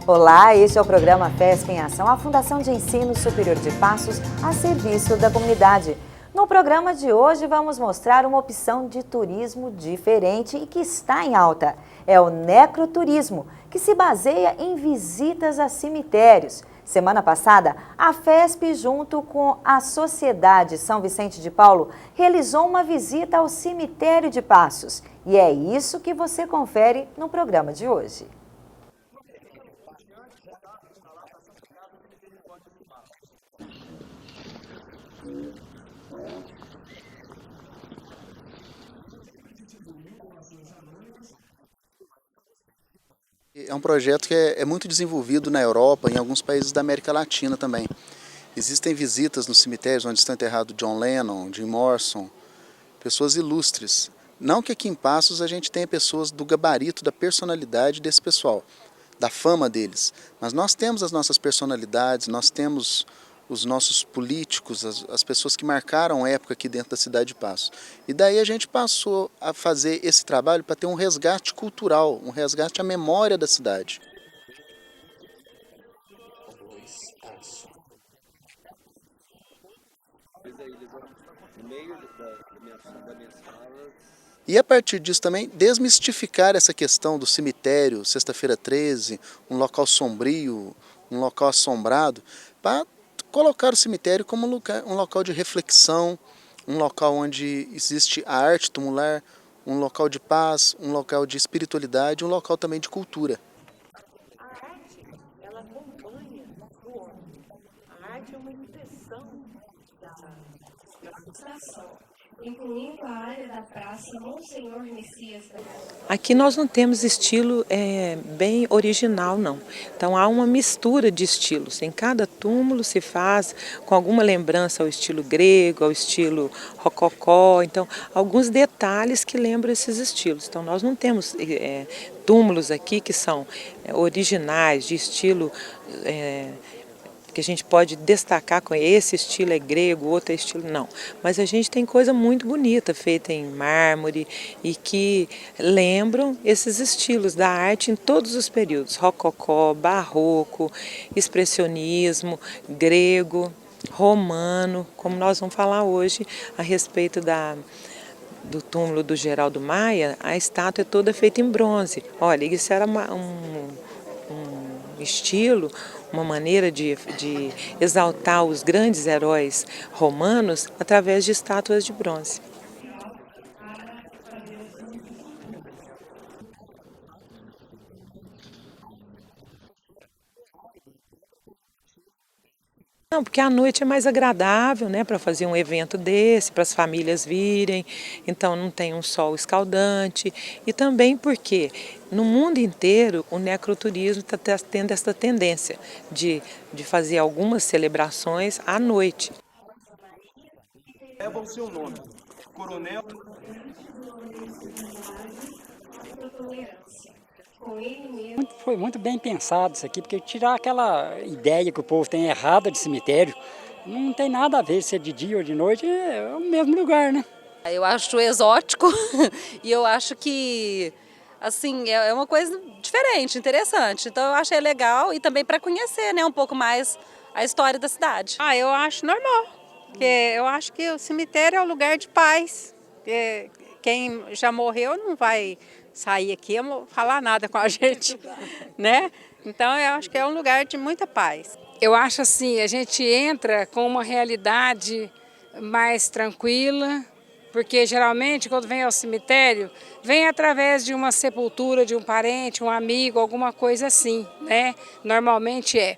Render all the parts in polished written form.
Olá, este é o programa FESP em Ação, a Fundação de Ensino Superior de Passos a serviço da comunidade. No programa de hoje vamos mostrar uma opção de turismo diferente e que está em alta. É o necroturismo, que se baseia em visitas a cemitérios. Semana passada, a FESP, junto com a Sociedade São Vicente de Paulo, realizou uma visita ao cemitério de Passos. E é isso que você confere no programa de hoje. É um projeto que é muito desenvolvido na Europa e em alguns países da América Latina também. Existem visitas nos cemitérios onde estão enterrados John Lennon, Jim Morrison, pessoas ilustres. Não que aqui em Passos a gente tenha pessoas do gabarito, da personalidade desse pessoal, da fama deles. Mas nós temos as nossas personalidades, nós temos os nossos políticos, as pessoas que marcaram época aqui dentro da cidade de Passos. E daí a gente passou a fazer esse trabalho para ter um resgate cultural, um resgate à memória da cidade. E a partir disso também desmistificar essa questão do cemitério, Sexta-feira 13, um local sombrio, um local assombrado, para colocar o cemitério como um local de reflexão, um local onde existe a arte tumular, um local de paz, um local de espiritualidade, um local também de cultura. A arte, ela acompanha o homem. A arte é uma impressão da frustração, incluindo a área da Praça Monsenhor Messias. Aqui nós não temos estilo bem original, não. Então há uma mistura de estilos. Em cada túmulo se faz com alguma lembrança ao estilo grego, ao estilo rococó. Então, alguns detalhes que lembram esses estilos. Então nós não temos túmulos aqui que são originais, de estilo que a gente pode destacar com esse estilo é grego, outro é estilo não. Mas a gente tem coisa muito bonita feita em mármore e que lembram esses estilos da arte em todos os períodos, rococó, barroco, expressionismo, grego, romano, como nós vamos falar hoje a respeito do túmulo do Geraldo Maia. A estátua é toda feita em bronze. Olha, isso era um estilo, uma maneira de exaltar os grandes heróis romanos através de estátuas de bronze. Não, porque a noite é mais agradável, né, para fazer um evento desse, para as famílias virem, então não tem um sol escaldante, e também porque no mundo inteiro o necroturismo está tendo essa tendência de fazer algumas celebrações à noite. Leva o seu nome, Coronel. Foi muito bem pensado isso aqui, porque tirar aquela ideia que o povo tem errada de cemitério, não tem nada a ver se é de dia ou de noite, é o mesmo lugar, né? Eu acho exótico e eu acho que assim é uma coisa diferente, interessante. Então eu achei legal e também para conhecer, né, um pouco mais a história da cidade. Eu acho normal, porque eu acho que o cemitério é um lugar de paz. Quem já morreu não vai sair aqui e falar nada com a gente, né? Então eu acho que é um lugar de muita paz. Eu acho assim, a gente entra com uma realidade mais tranquila, porque geralmente quando vem ao cemitério, vem através de uma sepultura de um parente, um amigo, alguma coisa assim, né? Normalmente é.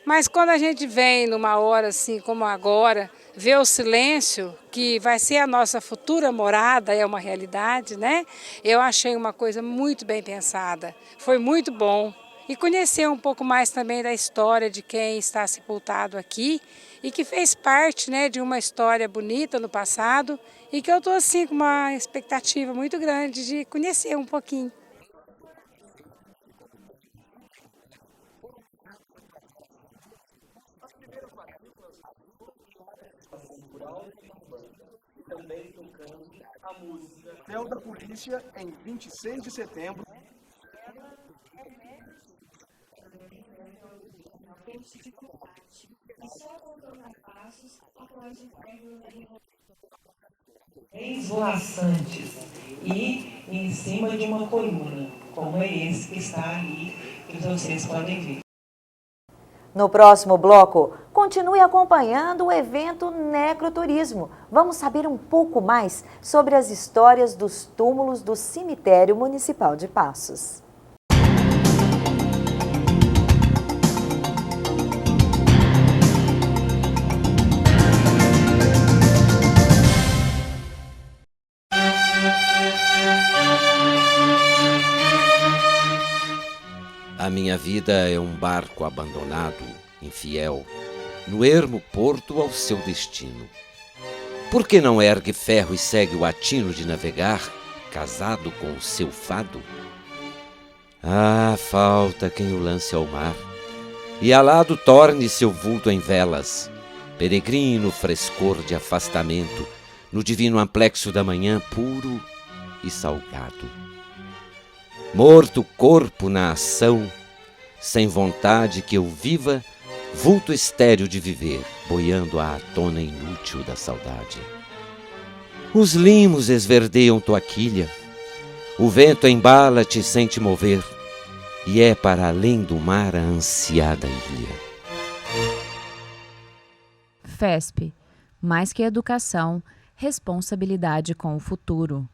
Mas quando a gente vem numa hora assim como agora, vê o silêncio, que vai ser a nossa futura morada, é uma realidade, né? Eu achei uma coisa muito bem pensada, foi muito bom. E conhecer um pouco mais também da história de quem está sepultado aqui e que fez parte, né, de uma história bonita no passado e que eu estou assim com uma expectativa muito grande de conhecer um pouquinho. Também tocando a música. Hotel da Polícia em 26 de setembro. tem dificuldade. E só contando a passos após o término da enrolação. Esvoaçantes e em cima de uma coluna, como é esse que está ali, que vocês podem ver. No próximo bloco, continue acompanhando o evento Necroturismo. Vamos saber um pouco mais sobre as histórias dos túmulos do Cemitério Municipal de Passos. A minha vida é um barco abandonado, infiel, no ermo porto ao seu destino. Por que não ergue ferro e segue o atino de navegar, casado com o seu fado? Ah, falta quem o lance ao mar, e alado torne seu vulto em velas, peregrino frescor de afastamento, no divino amplexo da manhã puro e salgado. Morto o corpo na ação, sem vontade que eu viva, vulto estéril de viver, boiando à tona inútil da saudade. Os limos esverdeiam tua quilha, o vento embala-te sem te mover, e é para além do mar a ansiada ilha. FESP, mais que educação, responsabilidade com o futuro.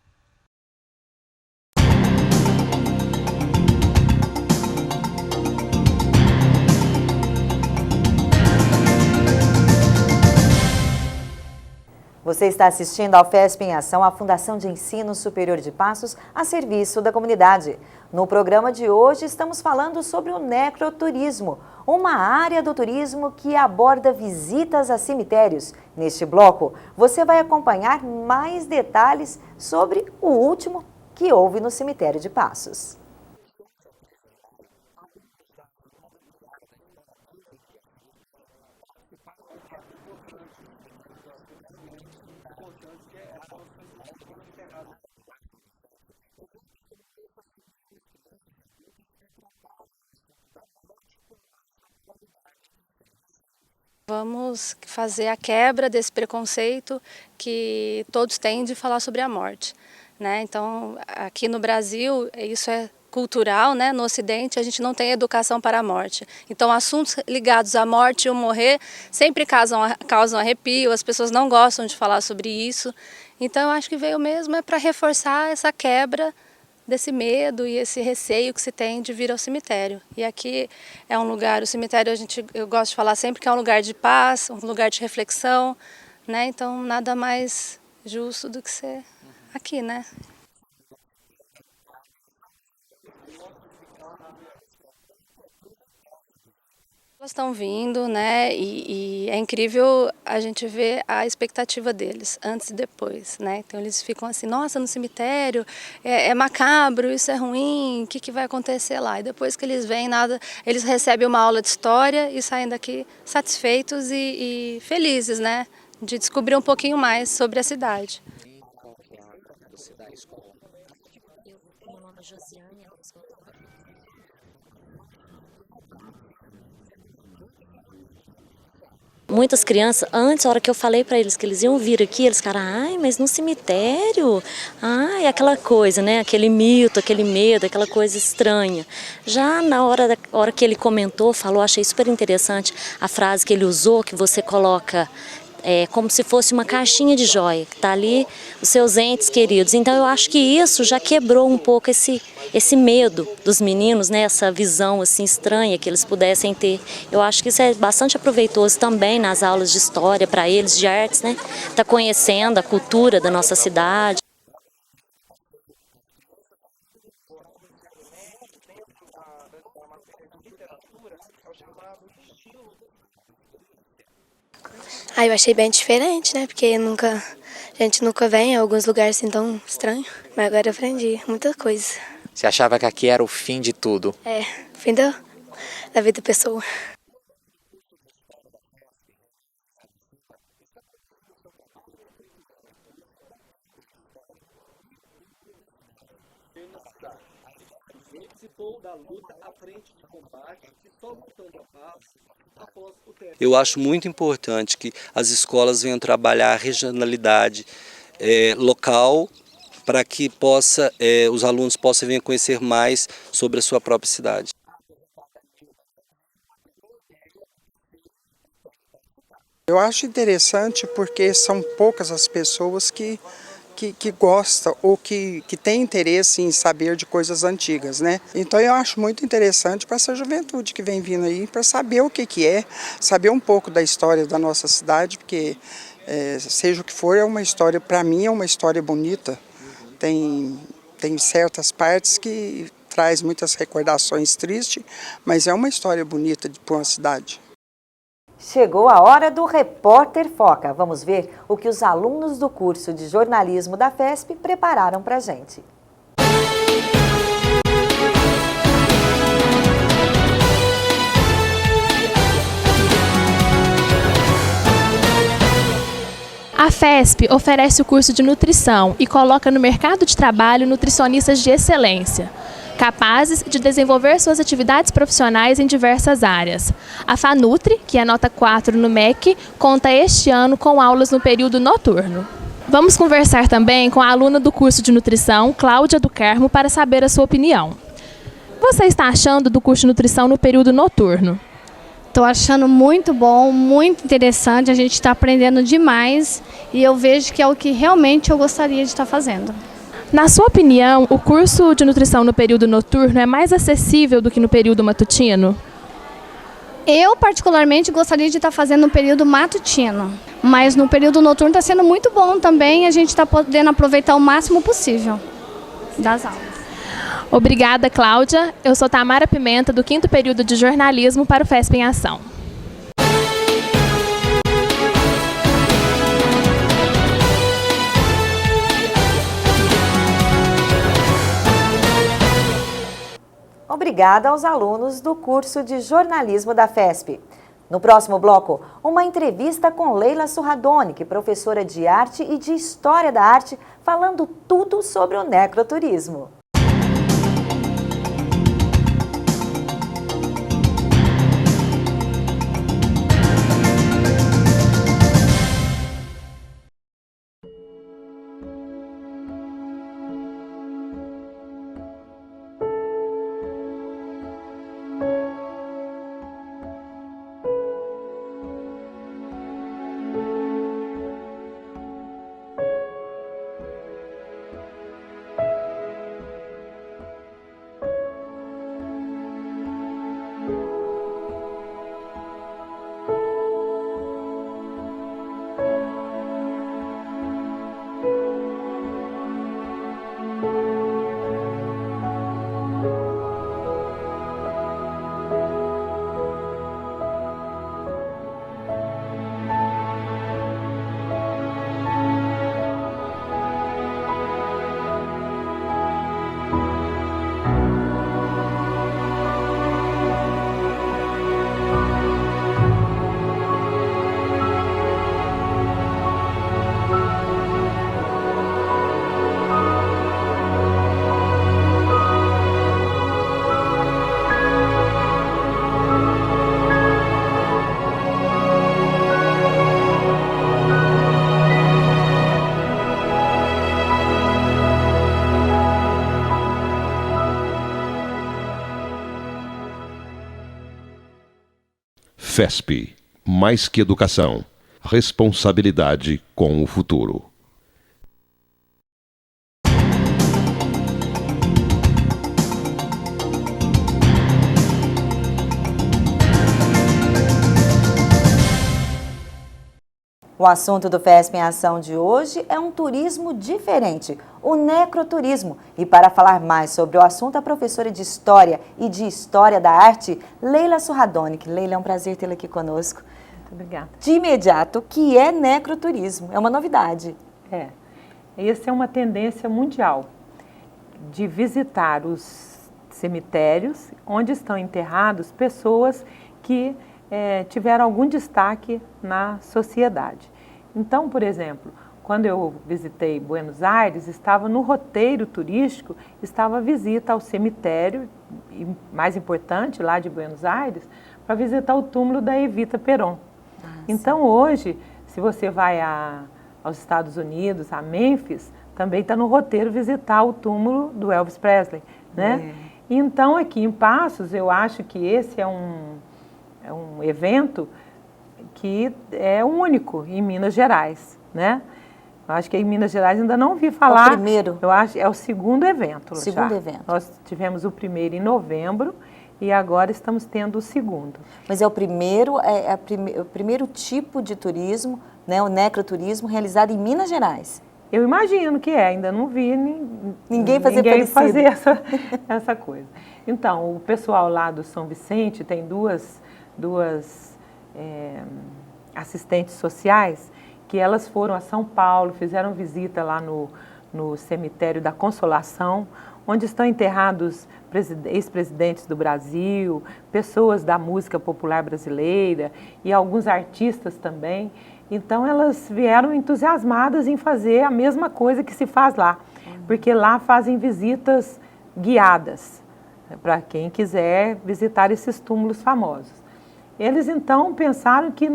Você está assistindo ao FESP em Ação, a Fundação de Ensino Superior de Passos, a serviço da comunidade. No programa de hoje, estamos falando sobre o necroturismo, uma área do turismo que aborda visitas a cemitérios. Neste bloco, você vai acompanhar mais detalhes sobre o último que houve no cemitério de Passos. Vamos fazer a quebra desse preconceito que todos têm de falar sobre a morte, né? Então, aqui no Brasil, isso é cultural, né? No Ocidente, a gente não tem educação para a morte. Então, assuntos ligados à morte e ao morrer sempre causam arrepio, as pessoas não gostam de falar sobre isso. Então, eu acho que veio mesmo para reforçar essa quebra desse medo e esse receio que se tem de vir ao cemitério. E aqui é um lugar, o cemitério eu gosto de falar sempre que é um lugar de paz, um lugar de reflexão, né? Então nada mais justo do que ser aqui, né? Elas estão vindo, né, e é incrível a gente ver a expectativa deles, antes e depois, né, então eles ficam assim, nossa, no cemitério é macabro, isso é ruim, o que vai acontecer lá? E depois que eles vêm, eles recebem uma aula de história e saem daqui satisfeitos e felizes, né, de descobrir um pouquinho mais sobre a cidade. Muitas crianças, antes, a hora que eu falei para eles que eles iam vir aqui, eles ficaram, ai, mas no cemitério? Ai, aquela coisa, né? Aquele mito, aquele medo, aquela coisa estranha. Já na hora que ele comentou, falou, achei super interessante a frase que ele usou, que você coloca como se fosse uma caixinha de joia, que está ali os seus entes queridos. Então eu acho que isso já quebrou um pouco esse medo dos meninos, né? Essa visão assim estranha que eles pudessem ter. Eu acho que isso é bastante aproveitoso também nas aulas de história para eles, de artes, né? Tá conhecendo a cultura da nossa cidade. Eu achei bem diferente, né? Porque a gente nunca vem a alguns lugares assim tão estranhos. Mas agora eu aprendi muita coisa. Você achava que aqui era o fim de tudo? É, fim da vida da pessoa. Participou da luta à frente de combate, que só lutando a paz Eu acho muito importante que as escolas venham trabalhar a regionalidade local para que os alunos possam vir conhecer mais sobre a sua própria cidade. Eu acho interessante porque são poucas as pessoas que gostam ou que têm interesse em saber de coisas antigas, né? Então eu acho muito interessante para essa juventude que vem vindo aí, para saber o que é, saber um pouco da história da nossa cidade, porque seja o que for, é uma história, para mim é uma história bonita. Tem certas partes que traz muitas recordações tristes, mas é uma história bonita para uma cidade. Chegou a hora do Repórter Foca. Vamos ver o que os alunos do curso de jornalismo da FESP prepararam para a gente. A FESP oferece o curso de nutrição e coloca no mercado de trabalho nutricionistas de excelência, capazes de desenvolver suas atividades profissionais em diversas áreas. A FANUTRI, que é nota 4 no MEC, conta este ano com aulas no período noturno. Vamos conversar também com a aluna do curso de nutrição, Cláudia do Carmo, para saber a sua opinião. O que você está achando do curso de nutrição no período noturno? Estou achando muito bom, muito interessante, a gente está aprendendo demais e eu vejo que é o que realmente eu gostaria de estar fazendo. Na sua opinião, o curso de nutrição no período noturno é mais acessível do que no período matutino? Eu, particularmente, gostaria de estar fazendo no período matutino, mas no período noturno está sendo muito bom também, a gente está podendo aproveitar o máximo possível das aulas. Obrigada, Cláudia. Eu sou Tamara Pimenta, do 5º período de jornalismo para o FESP em Ação. Obrigada aos alunos do curso de jornalismo da FESP. No próximo bloco, uma entrevista com Leila Surradonic, professora de arte e de história da arte, falando tudo sobre o necroturismo. FESP, mais que educação, responsabilidade com o futuro. O assunto do FESP em Ação de hoje é um turismo diferente, o necroturismo. E para falar mais sobre o assunto, a professora de História e de História da Arte, Leila Surradonic. Leila, é um prazer tê-la aqui conosco. Muito obrigada. De imediato, o que é necroturismo? É uma novidade. Essa é uma tendência mundial de visitar os cemitérios onde estão enterrados pessoas que tiveram algum destaque na sociedade. Então, por exemplo, quando eu visitei Buenos Aires, estava no roteiro turístico, estava a visita ao cemitério, e mais importante, lá de Buenos Aires, para visitar o túmulo da Evita Peron. Então hoje, se você vai aos Estados Unidos, a Memphis, também está no roteiro visitar o túmulo do Elvis Presley, né? Então aqui em Passos, eu acho que esse é um evento que é único em Minas Gerais, né? Eu acho que em Minas Gerais ainda não ouvi falar. É o primeiro? Eu acho é o segundo evento. Segundo evento. Nós tivemos o primeiro em novembro e agora estamos tendo o segundo. Mas é o primeiro, o primeiro tipo de turismo, né, o necroturismo, realizado em Minas Gerais. Eu imagino que ainda não vi ninguém fazer essa coisa. Então, o pessoal lá do São Vicente tem duas assistentes sociais que elas foram a São Paulo, fizeram visita lá no cemitério da Consolação, onde estão enterrados ex-presidentes do Brasil, pessoas da música popular brasileira e alguns artistas também. Então elas vieram entusiasmadas em fazer a mesma coisa que se faz lá, porque lá fazem visitas guiadas para quem quiser visitar esses túmulos famosos. Eles então pensaram que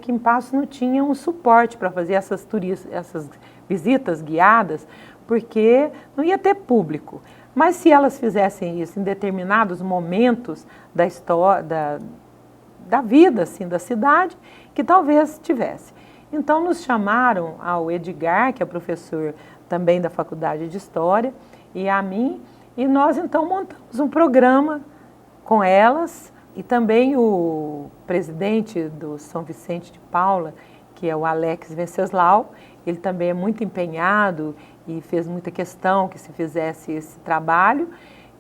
em Passos não tinha um suporte para fazer essas visitas guiadas, porque não ia ter público. Mas se elas fizessem isso em determinados momentos da história, da vida assim, da cidade, que talvez tivesse. Então nos chamaram ao Edgar, que é professor também da Faculdade de História, e a mim, e nós então montamos um programa com elas, e também o presidente do São Vicente de Paula, que é o Alex Venceslau, ele também é muito empenhado e fez muita questão que se fizesse esse trabalho.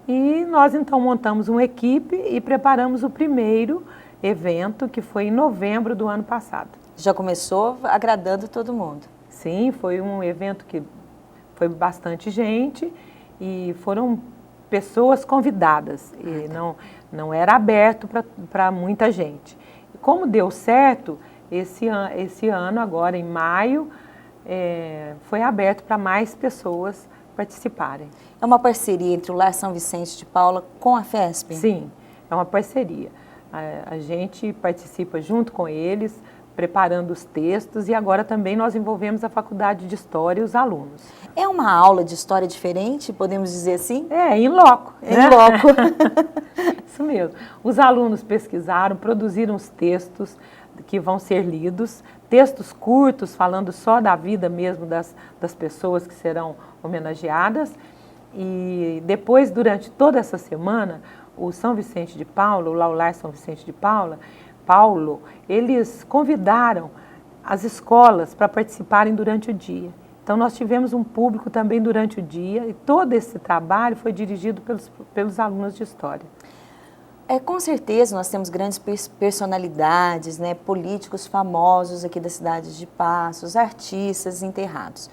E nós então montamos uma equipe e preparamos o primeiro evento, que foi em novembro do ano passado. Já começou agradando todo mundo? Sim, foi um evento que foi bastante gente e foram pessoas convidadas. E não era aberto para muita gente. E como deu certo, esse ano, agora em maio, foi aberto para mais pessoas participarem. É uma parceria entre o Lar São Vicente de Paula com a FESP? Sim, é uma parceria. A gente participa junto com eles, preparando os textos, e agora também nós envolvemos a Faculdade de História e os alunos. É uma aula de história diferente, podemos dizer assim? Em loco. Em loco. Isso mesmo. Os alunos pesquisaram, produziram os textos que vão ser lidos, textos curtos, falando só da vida mesmo das pessoas que serão homenageadas. E depois, durante toda essa semana, o São Vicente de Paula, o Lar São Vicente de Paula, eles convidaram as escolas para participarem durante o dia. Então nós tivemos um público também durante o dia e todo esse trabalho foi dirigido pelos alunos de História. Com certeza nós temos grandes personalidades, né, políticos famosos aqui da cidade de Passos, artistas enterrados.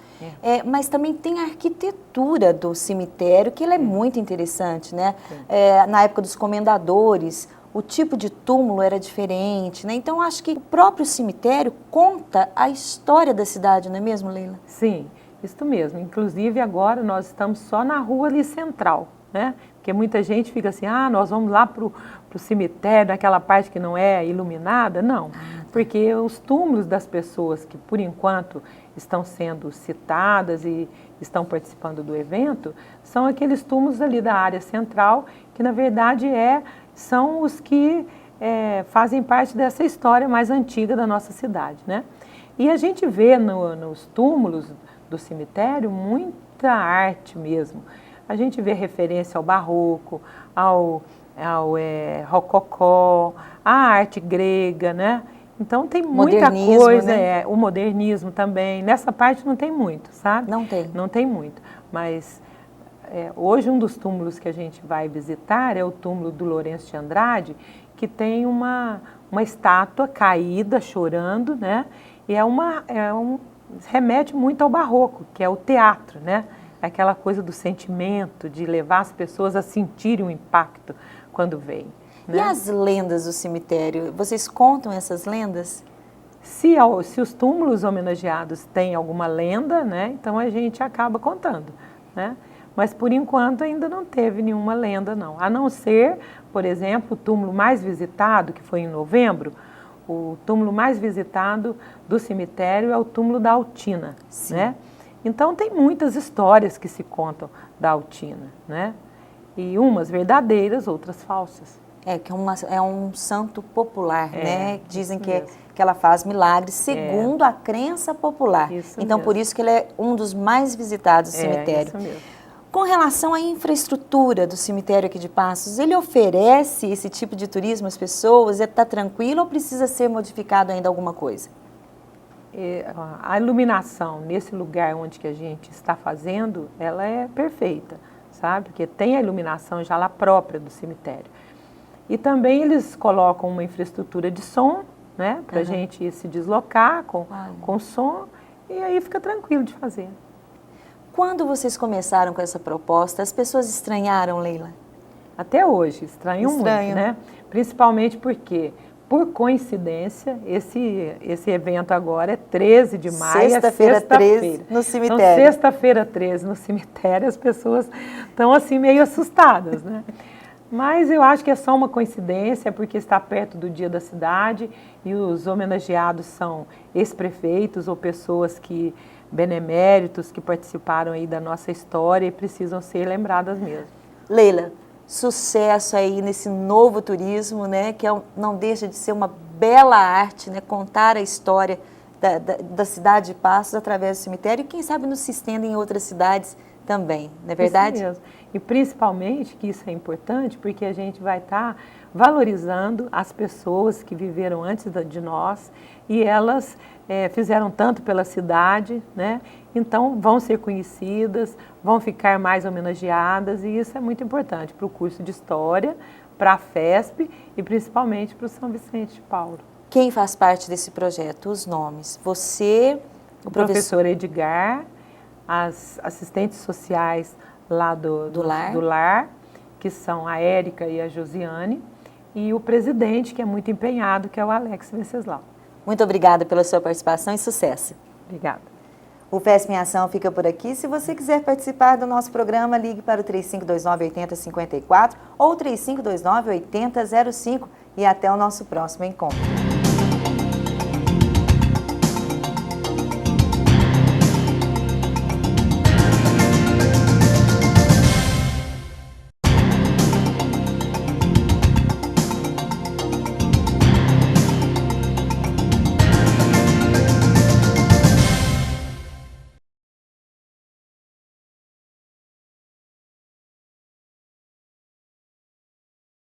Mas também tem a arquitetura do cemitério, que ela é muito interessante, né? Na época dos comendadores, o tipo de túmulo era diferente, né? Então acho que o próprio cemitério conta a história da cidade, não é mesmo, Leila? Sim, isso mesmo. Inclusive agora nós estamos só na rua ali central, né? Porque muita gente fica assim, nós vamos lá para o cemitério, naquela parte que não é iluminada. Não, porque os túmulos das pessoas que por enquanto estão sendo citadas e estão participando do evento, são aqueles túmulos ali da área central, que na verdade são os que fazem parte dessa história mais antiga da nossa cidade, né? E a gente vê nos túmulos do cemitério muita arte mesmo. A gente vê referência ao barroco, ao rococó, à arte grega, né? Então tem muita coisa, né? O modernismo também. Nessa parte não tem muito, sabe? Não tem. Não tem muito, mas hoje um dos túmulos que a gente vai visitar é o túmulo do Lourenço de Andrade, que tem uma estátua caída, chorando, né? E remete muito ao barroco, que é o teatro, né? Aquela coisa do sentimento, de levar as pessoas a sentirem o impacto quando veem. E as lendas do cemitério? Vocês contam essas lendas? Se os túmulos homenageados têm alguma lenda, né, então a gente acaba contando, né? Mas por enquanto ainda não teve nenhuma lenda não, a não ser, por exemplo, o túmulo mais visitado, que foi em novembro, o túmulo mais visitado do cemitério é o túmulo da Altina, né? Então tem muitas histórias que se contam da Altina, né? E umas verdadeiras, outras falsas. Que é um santo popular, né? Dizem que ela faz milagres segundo a crença popular. Então, por isso que ele é um dos mais visitados do cemitério. Isso mesmo. Com relação à infraestrutura do cemitério aqui de Passos, ele oferece esse tipo de turismo às pessoas? Está tranquilo ou precisa ser modificado ainda alguma coisa? A iluminação nesse lugar onde que a gente está fazendo, ela é perfeita, sabe? Porque tem a iluminação já lá própria do cemitério. E também eles colocam uma infraestrutura de som, né? Para a gente se deslocar com som, e aí fica tranquilo de fazer. Quando vocês começaram com essa proposta, as pessoas estranharam, Leila? Até hoje, estranham muito, né? Principalmente porque, por coincidência, esse evento agora é 13 de maio, sexta-feira 13 no cemitério. Então, sexta-feira 13 no cemitério, as pessoas estão assim meio assustadas, né? Mas eu acho que é só uma coincidência, porque está perto do dia da cidade e os homenageados são ex-prefeitos ou pessoas beneméritos que participaram aí da nossa história e precisam ser lembradas mesmo. Leila, sucesso aí nesse novo turismo, né, que não deixa de ser uma bela arte, né, contar a história da cidade de Passos através do cemitério e quem sabe nos se estenda em outras cidades também, não é verdade? Isso mesmo. E principalmente que isso é importante porque a gente vai estar valorizando as pessoas que viveram antes de nós e elas fizeram tanto pela cidade, né? Então vão ser conhecidas, vão ficar mais homenageadas e isso é muito importante para o curso de História, para a FESP e principalmente para o São Vicente de Paulo. Quem faz parte desse projeto? Os nomes? Você, o professor Edgar, as assistentes sociais lá do lar, que são a Érica e a Josiane, e o presidente, que é muito empenhado, que é o Alex Venceslau. Muito obrigada pela sua participação e sucesso. Obrigada. O FESP em Ação fica por aqui. Se você quiser participar do nosso programa, ligue para o 3529-8054 ou 3529-8005 e até o nosso próximo encontro.